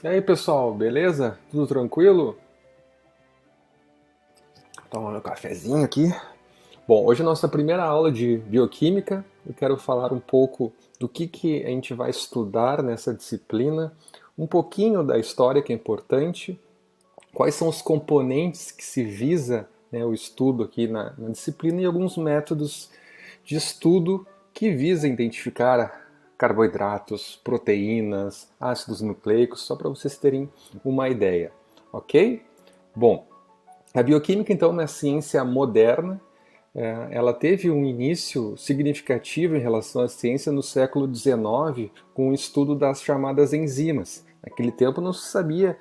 E aí pessoal, beleza? Tudo tranquilo? Toma meu cafezinho aqui. Bom, hoje é a nossa primeira aula de bioquímica. Eu quero falar um pouco do que a gente vai estudar nessa disciplina, um pouquinho da história que é importante, quais são os componentes que se visa, né, o estudo aqui na disciplina e alguns métodos de estudo que visa identificar carboidratos, proteínas, ácidos nucleicos, só para vocês terem uma ideia, ok? Bom, a bioquímica então é uma ciência moderna. Ela teve um início significativo em relação à ciência no século XIX, com o estudo das chamadas enzimas. Naquele tempo não se sabia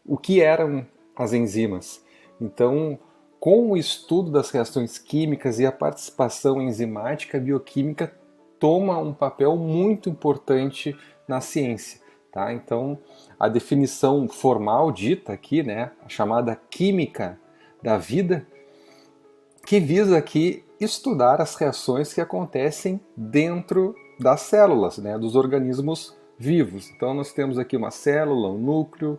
o que eram as enzimas. Então, com o estudo das reações químicas e a participação enzimática, a bioquímica toma um papel muito importante na ciência. Tá? Então, a definição formal dita aqui, né, a chamada química da vida, que visa aqui estudar as reações que acontecem dentro das células, né, dos organismos vivos. Então nós temos aqui uma célula, um núcleo,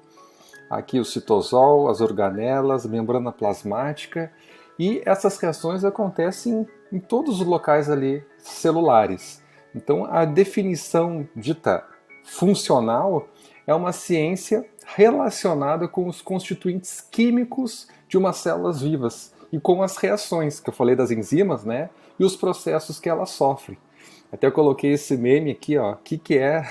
aqui o citosol, as organelas, membrana plasmática, e essas reações acontecem em todos os locais ali celulares. Então a definição dita funcional é uma ciência relacionada com os constituintes químicos de umas células vivas e com as reações, que eu falei das enzimas, né? E os processos que elas sofrem. Até eu coloquei esse meme aqui, ó. O que é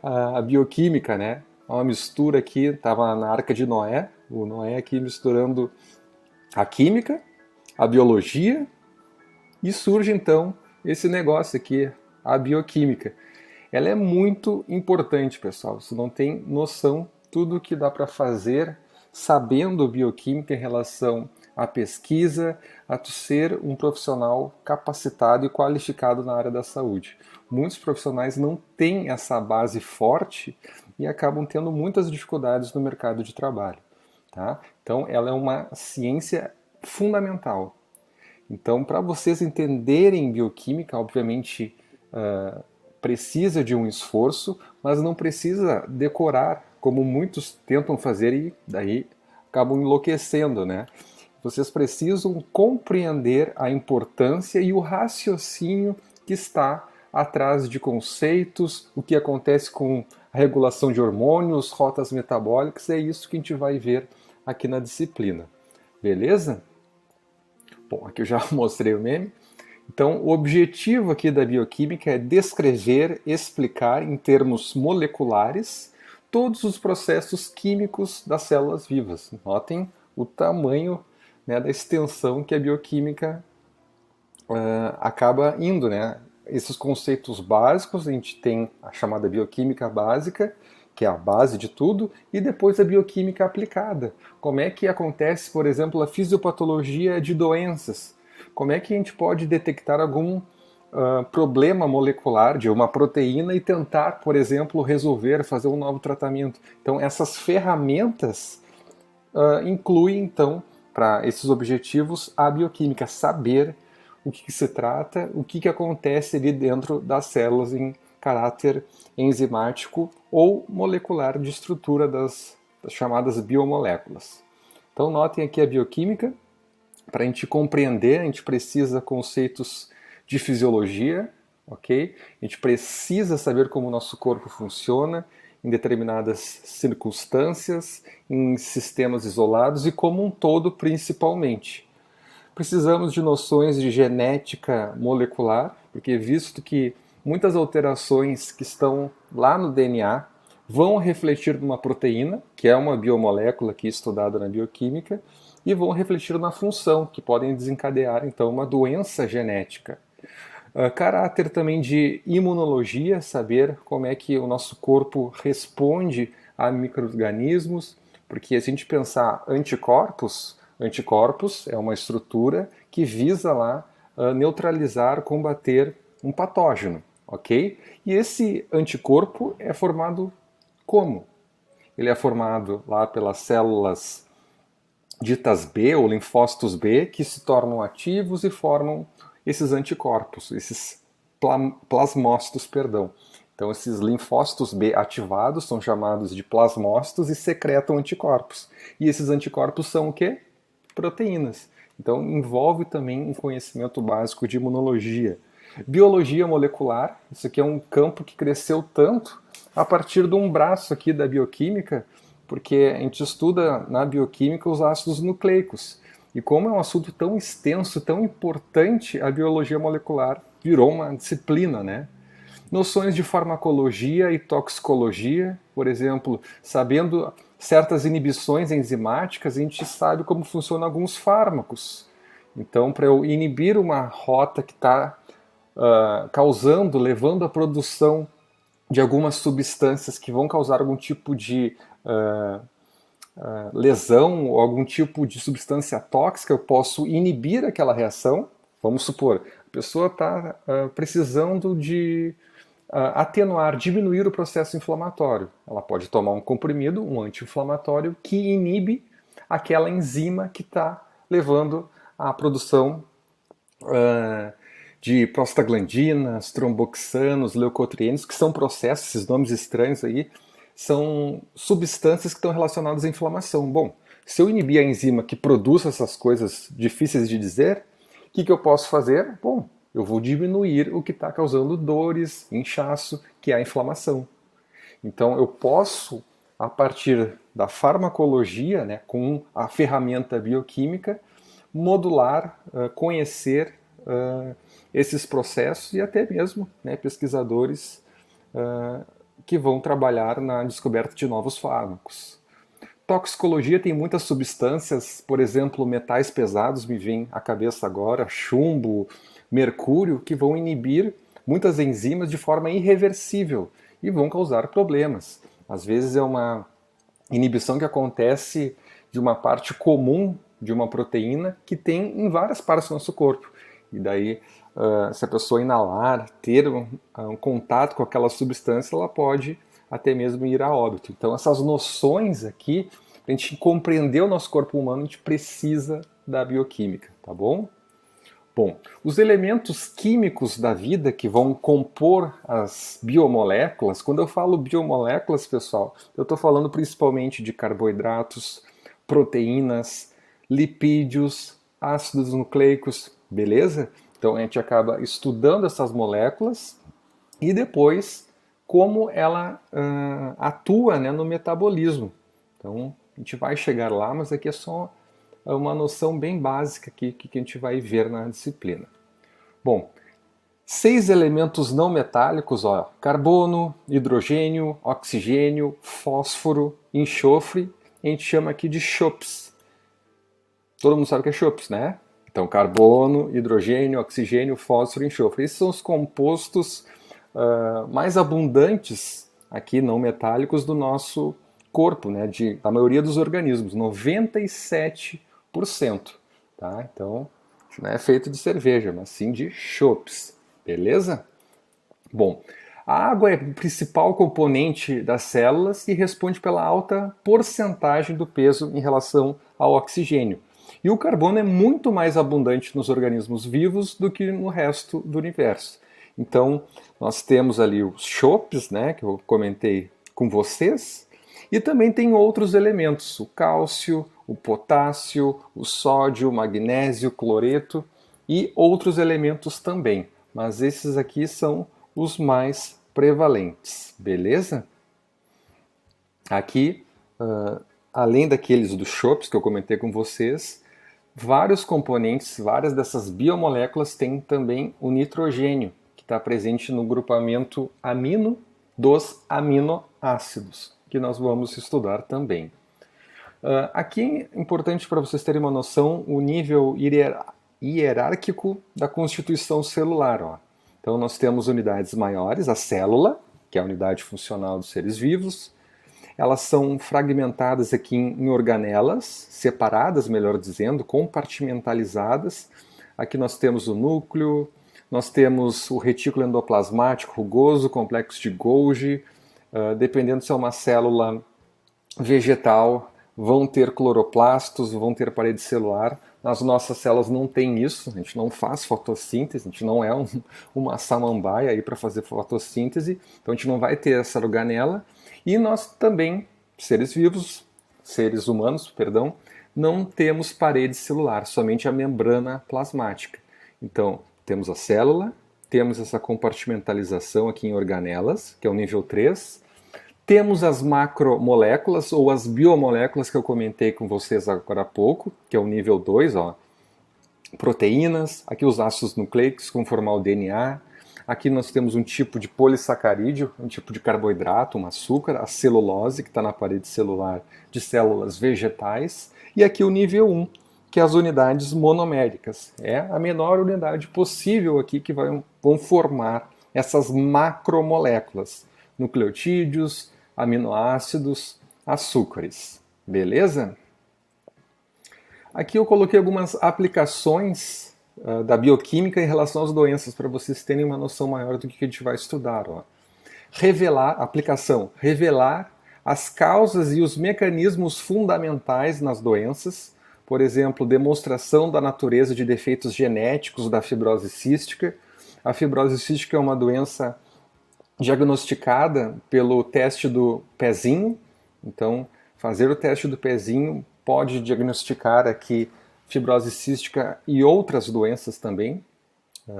a bioquímica, né? Uma mistura aqui, estava na Arca de Noé, o Noé aqui misturando a química, a biologia, e surge então esse negócio aqui, a bioquímica. Ela é muito importante, pessoal. Você não tem noção tudo que dá para fazer sabendo bioquímica em relação à pesquisa, a tu ser um profissional capacitado e qualificado na área da saúde. Muitos profissionais não têm essa base forte e acabam tendo muitas dificuldades no mercado de trabalho. Tá? Então, ela é uma ciência fundamental. Então, para vocês entenderem bioquímica, obviamente, precisa de um esforço, mas não precisa decorar, como muitos tentam fazer e daí acabam enlouquecendo, né? Vocês precisam compreender a importância e o raciocínio que está atrás de conceitos, o que acontece com a regulação de hormônios, rotas metabólicas, é isso que a gente vai ver aqui na disciplina. Beleza? Bom, aqui eu já mostrei o meme. Então, o objetivo aqui da bioquímica é descrever, explicar em termos moleculares todos os processos químicos das células vivas. Notem o tamanho, né, da extensão que a bioquímica acaba indo, né? Esses conceitos básicos, a gente tem a chamada bioquímica básica, que é a base de tudo, e depois a bioquímica aplicada. Como é que acontece, por exemplo, a fisiopatologia de doenças? Como é que a gente pode detectar algum problema molecular de uma proteína e tentar, por exemplo, resolver, fazer um novo tratamento? Então, essas ferramentas incluem, então, para esses objetivos, a bioquímica, saber o que se trata, o que acontece ali dentro das células em caráter enzimático ou molecular de estrutura das chamadas biomoléculas. Então notem aqui a bioquímica. Para a gente compreender, a gente precisa de conceitos de fisiologia, ok? A gente precisa saber como o nosso corpo funciona em determinadas circunstâncias, em sistemas isolados e como um todo principalmente. Precisamos de noções de genética molecular, porque visto que muitas alterações que estão lá no DNA vão refletir numa proteína, que é uma biomolécula aqui estudada na bioquímica, e vão refletir na função, que podem desencadear então uma doença genética. Caráter também de imunologia, saber como é que o nosso corpo responde a micro-organismos, porque se a gente pensar anticorpos, anticorpos é uma estrutura que visa lá neutralizar, combater um patógeno, ok? E esse anticorpo é formado como? Ele é formado lá pelas células ditas B ou linfócitos B que se tornam ativos e formam esses anticorpos, esses plasmócitos, perdão. Então esses linfócitos B ativados são chamados de plasmócitos e secretam anticorpos. E esses anticorpos são o quê? Proteínas. Então envolve também um conhecimento básico de imunologia. Biologia molecular, isso aqui é um campo que cresceu tanto a partir de um braço aqui da bioquímica, porque a gente estuda na bioquímica os ácidos nucleicos. E como é um assunto tão extenso, tão importante, a biologia molecular virou uma disciplina, né? Noções de farmacologia e toxicologia, por exemplo, sabendo certas inibições enzimáticas, a gente sabe como funcionam alguns fármacos. Então, para eu inibir uma rota que está causando, levando à produção de algumas substâncias que vão causar algum tipo de lesão ou algum tipo de substância tóxica, eu posso inibir aquela reação. Vamos supor, a pessoa está precisando de atenuar, diminuir o processo inflamatório. Ela pode tomar um comprimido, um anti-inflamatório, que inibe aquela enzima que está levando à produção de prostaglandinas, tromboxanos, leucotrienos, que são processos, esses nomes estranhos aí, são substâncias que estão relacionadas à inflamação. Bom, se eu inibir a enzima que produz essas coisas difíceis de dizer, o que eu posso fazer? Bom, eu vou diminuir o que está causando dores, inchaço, que é a inflamação. Então eu posso, a partir da farmacologia, né, com a ferramenta bioquímica, modular, conhecer esses processos e até mesmo, né, pesquisadores que vão trabalhar na descoberta de novos fármacos. Toxicologia tem muitas substâncias, por exemplo, metais pesados me vem à cabeça agora, chumbo, mercúrio, que vão inibir muitas enzimas de forma irreversível e vão causar problemas. Às vezes é uma inibição que acontece de uma parte comum de uma proteína que tem em várias partes do nosso corpo. E daí, se a pessoa inalar, ter um contato com aquela substância, ela pode até mesmo ir a óbito. Então essas noções aqui, para a gente compreender o nosso corpo humano, a gente precisa da bioquímica, tá bom? Bom, os elementos químicos da vida que vão compor as biomoléculas, quando eu falo biomoléculas, pessoal, eu estou falando principalmente de carboidratos, proteínas, lipídios, ácidos nucleicos, beleza? Então a gente acaba estudando essas moléculas e depois como ela atua, né, no metabolismo. Então a gente vai chegar lá, mas aqui é só uma noção bem básica que a gente vai ver na disciplina. Bom, 6 elementos não metálicos, ó, carbono, hidrogênio, oxigênio, fósforo, enxofre, a gente chama aqui de CHOPS. Todo mundo sabe o que é CHOPS, né? Então, carbono, hidrogênio, oxigênio, fósforo e enxofre. Esses são os compostos mais abundantes aqui, não metálicos, do nosso corpo, né? Da maioria dos organismos, 97%. Tá? Então, não é feito de cerveja, mas sim de chopps, beleza? Bom, a água é o principal componente das células e responde pela alta porcentagem do peso em relação ao oxigênio. E o carbono é muito mais abundante nos organismos vivos do que no resto do universo. Então, nós temos ali os chopps, né, que eu comentei com vocês, e também tem outros elementos, o cálcio, o potássio, o sódio, o magnésio, cloreto e outros elementos também. Mas esses aqui são os mais prevalentes, beleza? Aqui, além daqueles dos chopps que eu comentei com vocês, vários componentes, várias dessas biomoléculas têm também o nitrogênio, que está presente no grupamento amino dos aminoácidos, que nós vamos estudar também. Aqui é importante para vocês terem uma noção o nível hierárquico da constituição celular. Ó. Então nós temos unidades maiores, a célula, que é a unidade funcional dos seres vivos. Elas são fragmentadas aqui em organelas, separadas, melhor dizendo, compartimentalizadas. Aqui nós temos o núcleo, nós temos o retículo endoplasmático rugoso, complexo de Golgi, dependendo se é uma célula vegetal, vão ter cloroplastos, vão ter parede celular, Nas nossas células não tem isso, a gente não faz fotossíntese, a gente não é uma samambaia aí para fazer fotossíntese, então a gente não vai ter essa organela. E nós também, seres vivos, seres humanos, perdão, não temos parede celular, somente a membrana plasmática. Então, temos a célula, temos essa compartimentalização aqui em organelas, que é o nível 3. Temos as macromoléculas ou as biomoléculas que eu comentei com vocês agora há pouco, que é o nível 2, ó. Proteínas, aqui os ácidos nucleicos que vão formar o DNA. Aqui nós temos um tipo de polissacarídeo, um tipo de carboidrato, um açúcar, a celulose, que está na parede celular de células vegetais. E aqui o nível 1, que é as unidades monoméricas. É a menor unidade possível aqui que vão formar essas macromoléculas. Nucleotídeos, aminoácidos, açúcares. Beleza? Aqui eu coloquei algumas aplicações da bioquímica em relação às doenças, para vocês terem uma noção maior do que a gente vai estudar. Ó. Revelar as causas e os mecanismos fundamentais nas doenças, por exemplo, demonstração da natureza de defeitos genéticos da fibrose cística. A fibrose cística é uma doença diagnosticada pelo teste do pezinho, então fazer o teste do pezinho pode diagnosticar aqui fibrose cística e outras doenças também,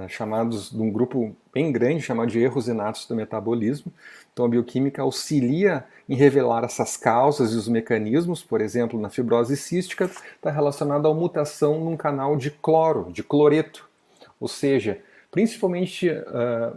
chamados de um grupo bem grande, chamado de erros inatos do metabolismo. Então a bioquímica auxilia em revelar essas causas e os mecanismos, por exemplo, na fibrose cística, está relacionada à mutação num canal de cloro, de cloreto, ou seja, principalmente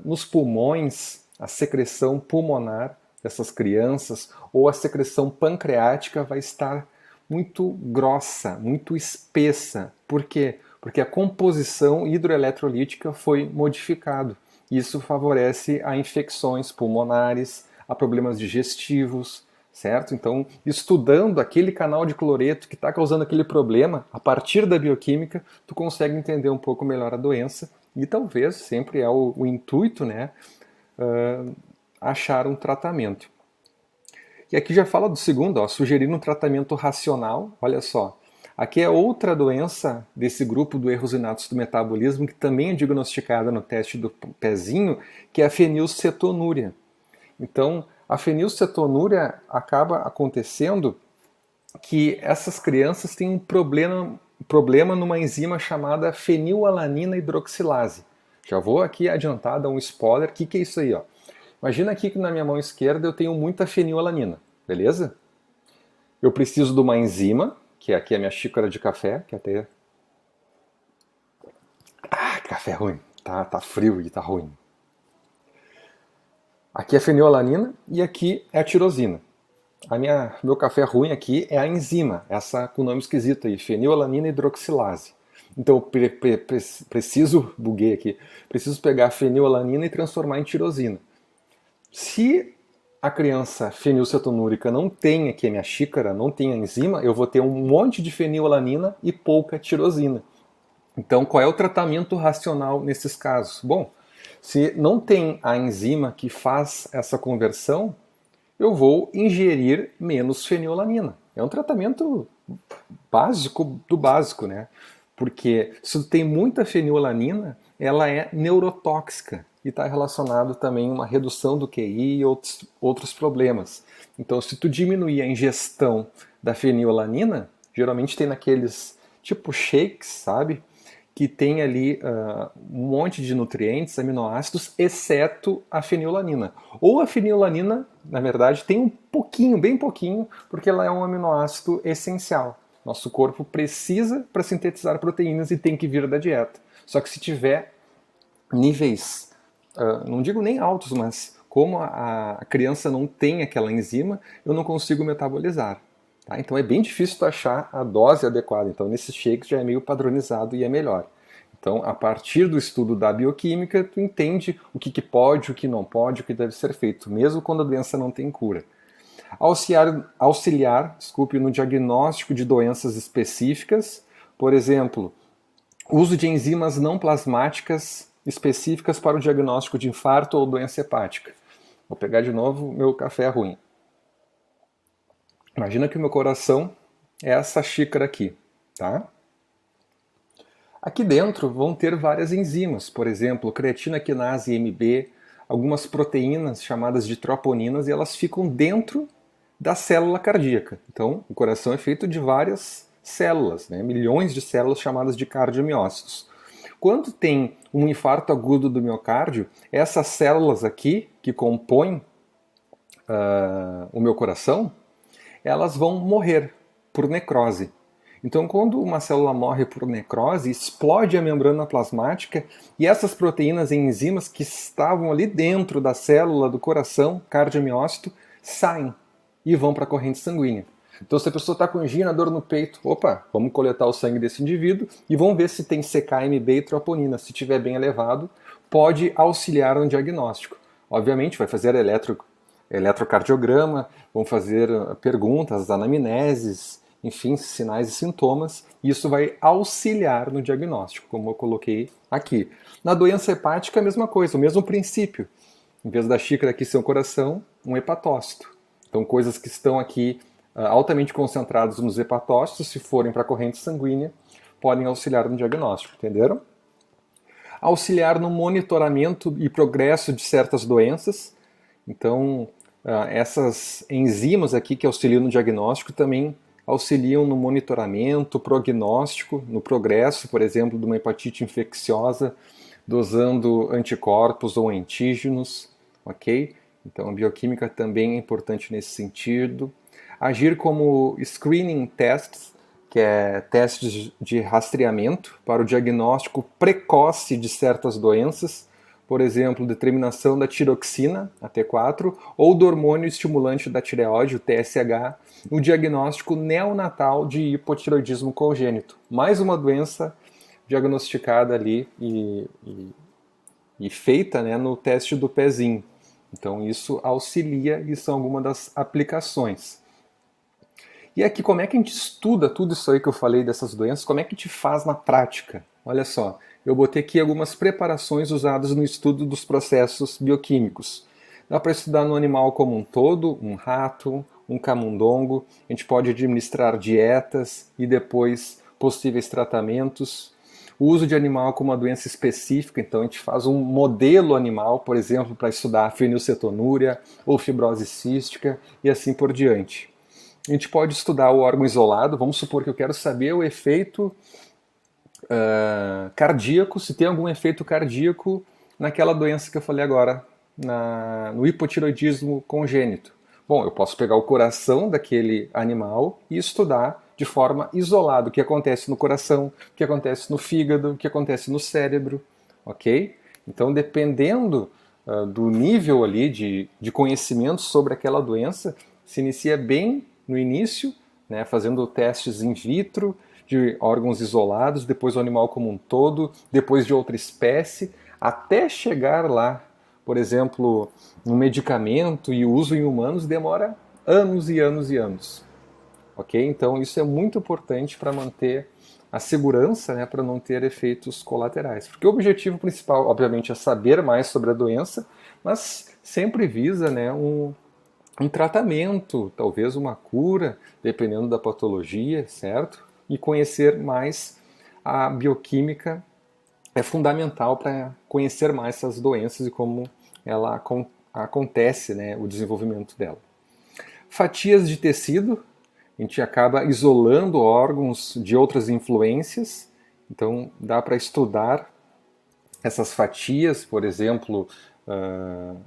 nos pulmões, a secreção pulmonar dessas crianças ou a secreção pancreática vai estar muito grossa, muito espessa. Por quê? Porque a composição hidroeletrolítica foi modificada. Isso favorece a infecções pulmonares, a problemas digestivos, certo? Então, estudando aquele canal de cloreto que está causando aquele problema, a partir da bioquímica, tu consegue entender um pouco melhor a doença e talvez, sempre é o intuito, né, achar um tratamento. E aqui já fala do segundo, ó, sugerir um tratamento racional. Olha só, aqui é outra doença desse grupo do erros inatos do metabolismo que também é diagnosticada no teste do pezinho, que é a fenilcetonúria. Então, a fenilcetonúria acaba acontecendo que essas crianças têm um problema numa enzima chamada fenilalanina hidroxilase. Já vou aqui adiantar, dar um spoiler. O que é isso aí? Ó? Imagina aqui que na minha mão esquerda eu tenho muita fenilalanina, beleza? Eu preciso de uma enzima, que aqui é a minha xícara de café, que até... Ah, café ruim. Tá frio e tá ruim. Aqui é a fenilalanina e aqui é a tirosina. Meu café ruim aqui é a enzima, essa com nome esquisito aí, fenilalanina hidroxilase. Então eu buguei aqui, preciso pegar a fenilalanina e transformar em tirosina. Se a criança fenilcetonúrica não tem aqui a minha xícara, não tem a enzima, eu vou ter um monte de fenilalanina e pouca tirosina. Então, qual é o tratamento racional nesses casos? Bom, se não tem a enzima que faz essa conversão, eu vou ingerir menos fenilalanina. É um tratamento básico do básico, né? Porque se tem muita fenilalanina, ela é neurotóxica e está relacionado também a uma redução do QI e outros problemas. Então, se tu diminuir a ingestão da fenilalanina, geralmente tem naqueles tipo shakes, sabe? Que tem ali um monte de nutrientes, aminoácidos, exceto a fenilalanina. Ou a fenilalanina, na verdade, tem um pouquinho, bem pouquinho, porque ela é um aminoácido essencial. Nosso corpo precisa para sintetizar proteínas e tem que vir da dieta. Só que se tiver níveis, não digo nem altos, mas como a criança não tem aquela enzima, eu não consigo metabolizar. Tá? Então é bem difícil tu achar a dose adequada. Então nesses shakes já é meio padronizado e é melhor. Então a partir do estudo da bioquímica, tu entende o que pode, o que não pode, o que deve ser feito, mesmo quando a doença não tem cura. Auxiliar no diagnóstico de doenças específicas, por exemplo, uso de enzimas não plasmáticas específicas para o diagnóstico de infarto ou doença hepática. Vou pegar de novo meu café ruim. Imagina que o meu coração é essa xícara aqui, tá? Aqui dentro vão ter várias enzimas, por exemplo, creatina quinase MB, algumas proteínas chamadas de troponinas, e elas ficam dentro da célula cardíaca. Então, o coração é feito de várias células, né? Milhões de células chamadas de cardiomiócitos. Quando tem um infarto agudo do miocárdio, essas células aqui, que compõem o meu coração, elas vão morrer por necrose. Então, quando uma célula morre por necrose, explode a membrana plasmática e essas proteínas e enzimas que estavam ali dentro da célula do coração, cardiomiócito, saem e vão para a corrente sanguínea. Então, se a pessoa está com angina, dor no peito, opa, vamos coletar o sangue desse indivíduo e vamos ver se tem CK-MB e troponina. Se estiver bem elevado, pode auxiliar no diagnóstico. Obviamente, vai fazer eletrocardiograma, vão fazer perguntas, anamneses, enfim, sinais e sintomas, e isso vai auxiliar no diagnóstico, como eu coloquei aqui. Na doença hepática, a mesma coisa, o mesmo princípio. Em vez da xícara aqui ser um coração, um hepatócito. Então, coisas que estão aqui altamente concentradas nos hepatócitos, se forem para a corrente sanguínea, podem auxiliar no diagnóstico, entenderam? Auxiliar no monitoramento e progresso de certas doenças. Então, essas enzimas aqui que auxiliam no diagnóstico também auxiliam no monitoramento, prognóstico, no progresso, por exemplo, de uma hepatite infecciosa, dosando anticorpos ou antígenos, ok? Então a bioquímica também é importante nesse sentido. Agir como screening tests, que é testes de rastreamento para o diagnóstico precoce de certas doenças, por exemplo, determinação da tiroxina, a T4, ou do hormônio estimulante da tireoide, o TSH, no diagnóstico neonatal de hipotireoidismo congênito. Mais uma doença diagnosticada ali e feita, né, no teste do pezinho. Então isso auxilia e são algumas das aplicações. E aqui, como é que a gente estuda tudo isso aí que eu falei dessas doenças? Como é que a gente faz na prática? Olha só, eu botei aqui algumas preparações usadas no estudo dos processos bioquímicos. Dá para estudar no animal como um todo, um rato, um camundongo. A gente pode administrar dietas e depois possíveis tratamentos. O uso de animal com uma doença específica, então a gente faz um modelo animal, por exemplo, para estudar fenilcetonúria ou fibrose cística e assim por diante. A gente pode estudar o órgão isolado, vamos supor que eu quero saber o efeito cardíaco, se tem algum efeito cardíaco naquela doença que eu falei agora, no hipotireoidismo congênito. Bom, eu posso pegar o coração daquele animal e estudar de forma isolada o que acontece no coração, o que acontece no fígado, o que acontece no cérebro, ok? Então, dependendo do nível ali de conhecimento sobre aquela doença, se inicia bem no início, né, fazendo testes in vitro de órgãos isolados, depois o animal como um todo, depois de outra espécie, até chegar lá, por exemplo, no medicamento e uso em humanos demora anos e anos e anos. Ok? Então isso é muito importante para manter a segurança, né, para não ter efeitos colaterais. Porque o objetivo principal, obviamente, é saber mais sobre a doença, mas sempre visa, né, um tratamento, talvez uma cura, dependendo da patologia, certo? E conhecer mais a bioquímica é fundamental para conhecer mais essas doenças e como ela acontece, né, o desenvolvimento dela. Fatias de tecido, a gente acaba isolando órgãos de outras influências, então dá para estudar essas fatias, por exemplo,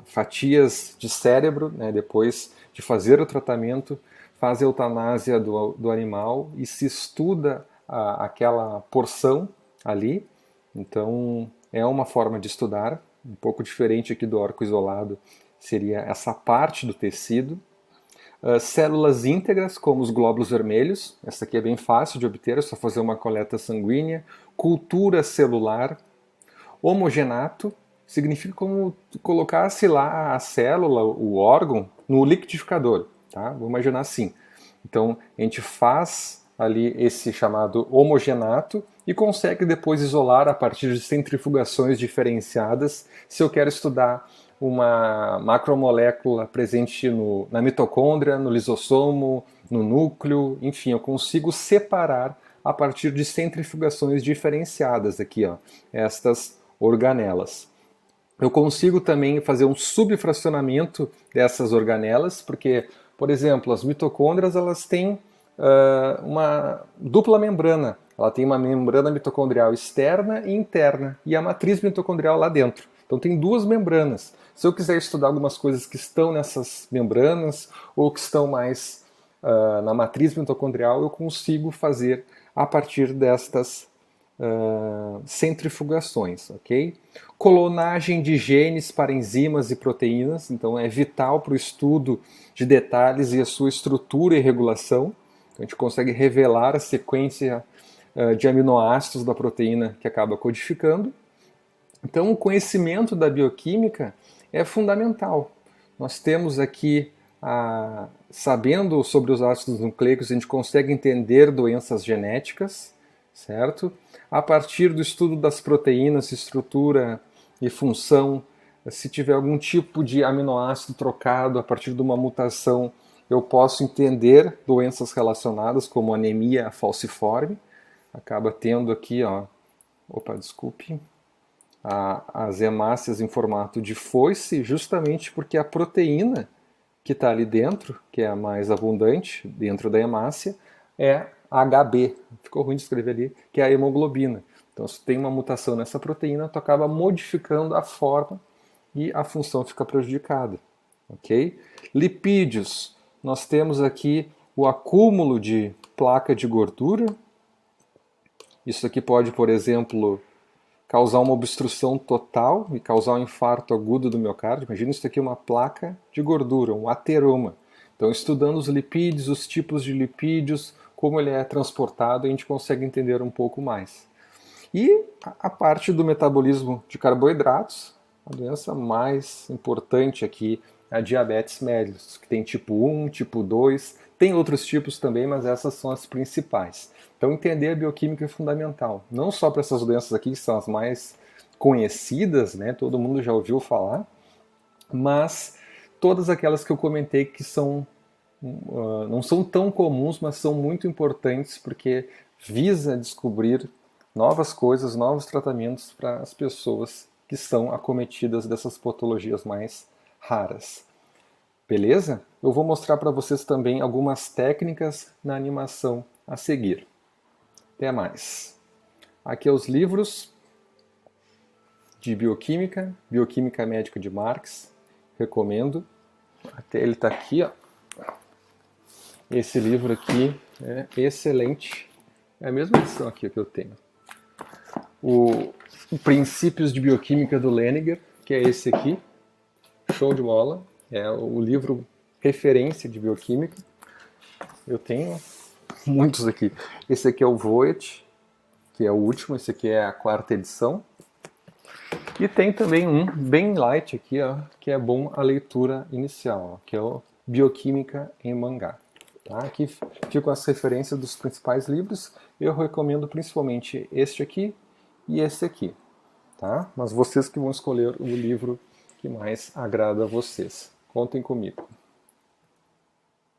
fatias de cérebro, né, depois de fazer o tratamento, faz a eutanásia do animal e se estuda aquela porção ali. Então é uma forma de estudar, um pouco diferente aqui do órgão isolado, seria essa parte do tecido. Células íntegras, como os glóbulos vermelhos, essa aqui é bem fácil de obter, é só fazer uma coleta sanguínea. Cultura celular. Homogenato significa como colocasse lá a célula, o órgão, no liquidificador, tá? Vou imaginar assim. Então, a gente faz ali esse chamado homogenato e consegue depois isolar a partir de centrifugações diferenciadas. Se eu quero estudar uma macromolécula presente na mitocôndria, no lisossomo, no núcleo, enfim, eu consigo separar a partir de centrifugações diferenciadas aqui, ó, estas organelas. Eu consigo também fazer um subfracionamento dessas organelas, porque, por exemplo, as mitocôndrias elas têm uma dupla membrana. Ela tem uma membrana mitocondrial externa e interna, e a matriz mitocondrial lá dentro. Então tem duas membranas. Se eu quiser estudar algumas coisas que estão nessas membranas, ou que estão mais na matriz mitocondrial, eu consigo fazer a partir destas centrifugações, ok? Clonagem de genes para enzimas e proteínas, então é vital para o estudo de detalhes e a sua estrutura e regulação. Então, a gente consegue revelar a sequência de aminoácidos da proteína que acaba codificando. Então, o conhecimento da bioquímica é fundamental. Nós temos aqui, sabendo sobre os ácidos nucleicos, a gente consegue entender doenças genéticas, certo? A partir do estudo das proteínas, estrutura e função, se tiver algum tipo de aminoácido trocado a partir de uma mutação, eu posso entender doenças relacionadas, como anemia falciforme. Acaba tendo aqui, ó, as hemácias em formato de foice, justamente porque a proteína que está ali dentro, que é a mais abundante dentro da hemácia, é HB, ficou ruim de escrever ali, que é a hemoglobina. Então, se tem uma mutação nessa proteína, tu acaba modificando a forma e a função fica prejudicada. Ok? Lipídios, nós temos aqui o acúmulo de placa de gordura. Isso aqui pode, por exemplo, causar uma obstrução total e causar um infarto agudo do miocárdio. Imagina isso aqui, uma placa de gordura, um ateroma. Então, estudando os lipídios, os tipos de lipídios, como ele é transportado, a gente consegue entender um pouco mais. E a parte do metabolismo de carboidratos, a doença mais importante aqui é a diabetes mellitus, que tem tipo 1, tipo 2, tem outros tipos também, mas essas são as principais. Então, entender a bioquímica é fundamental, não só para essas doenças aqui, que são as mais conhecidas, né? Todo mundo já ouviu falar, mas todas aquelas que eu comentei que não são tão comuns, mas são muito importantes porque visa descobrir novas coisas, novos tratamentos para as pessoas que são acometidas dessas patologias mais raras. Beleza? Eu vou mostrar para vocês também algumas técnicas na animação a seguir. Até mais. Aqui é os livros de bioquímica, Bioquímica Médica de Marx, recomendo. Até ele está aqui, ó. Esse livro aqui é excelente. É a mesma edição aqui que eu tenho. O Princípios de Bioquímica do Lehninger, que é esse aqui. Show de bola. É o livro referência de bioquímica. Eu tenho muitos aqui. Esse aqui é o Voet, que é o último. Esse aqui é a 4ª edição. E tem também um bem light aqui, ó, que é bom a leitura inicial, ó, que é o Bioquímica em Mangá. Tá? Aqui ficam as referências dos principais livros. Eu recomendo principalmente este aqui e esse aqui. Tá? Mas vocês que vão escolher o livro que mais agrada a vocês. Contem comigo.